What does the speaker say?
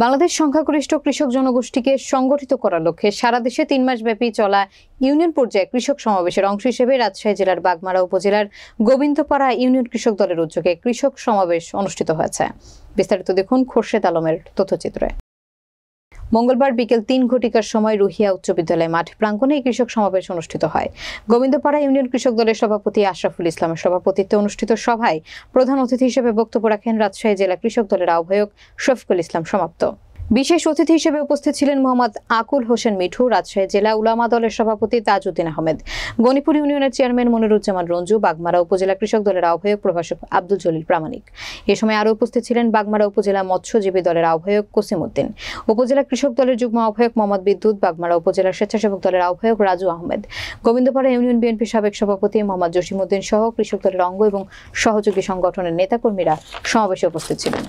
বাংলাদেশ সংখ্যাগরিষ্ঠ কৃষক জনগোষ্ঠীকে সংগঠিত করার লক্ষ্যে সারা দেশে 3 মাস ব্যাপী চলা ইউনিয়ন পর্যায়ে কৃষক সমাবেশের অংশ হিসেবে রাজশাহী জেলার বাগমারা উপজেলার গোবিন্দপাড়া ইউনিয়ন কৃষক দলের উদ্যোগে কৃষক সমাবেশ অনুষ্ঠিত হয়েছে। বিস্তারিত দেখুন খোরশেদ আলমের তথ্যচিত্রে। মঙ্গলবার বিকেল 3 ঘটিকার সময় রুহিয়া উচ্চ বিদ্যালয় মাঠ প্রাঙ্গণে কৃষক সমাবেশ অনুষ্ঠিত হয়। গোবিন্দপাড়া ইউনিয়ন কৃষক দলের সভাপতি আশরাফুল ইসলামের সভাপতিত্বে অনুষ্ঠিত সভায় প্রধান অতিথি হিসেবে বক্তব্য রাখেন রাজশাহী জেলা কৃষক দলের আহ্বায়ক শফিকুল ইসলাম সমাপ্ত। বিশেষ অতিথি হিসেবে উপস্থিত ছিলেন মোহাম্মদ আকুল হোসেন মিঠু, রাজশাহী জেলা উলামা দলের সভাপতি তাজউদ্দিন আহমেদ, গণিপুর ইউনিয়নের চেয়ারম্যান মনিরুজ্জামান রঞ্জু, বাগমারা উপজেলা কৃষক দলের আহ্বায়ক প্রভাষক আব্দুল জলিল প্রামাণিক। এ সময় আরও উপস্থিত ছিলেন বাগমারা উপজেলা মৎস্যজীবী দলের আহ্বায়ক কসিম উদ্দিন, উপজেলা কৃষক দলের যুগ্ম আহ্বায়ক মোহাম্মদ বিদ্যুৎ, বাগমারা উপজেলা স্বেচ্ছাসেবক দলের আহ্বায়ক রাজু আহমেদ, গোবিন্দপাড়া ইউনিয়ন বিএনপির সাবেক সভাপতি মোহাম্মদ জসিম উদ্দিন সহ কৃষক দলের অঙ্গ এবং সহযোগী সংগঠনের নেতাকর্মীরা সমাবেশে উপস্থিত ছিলেন।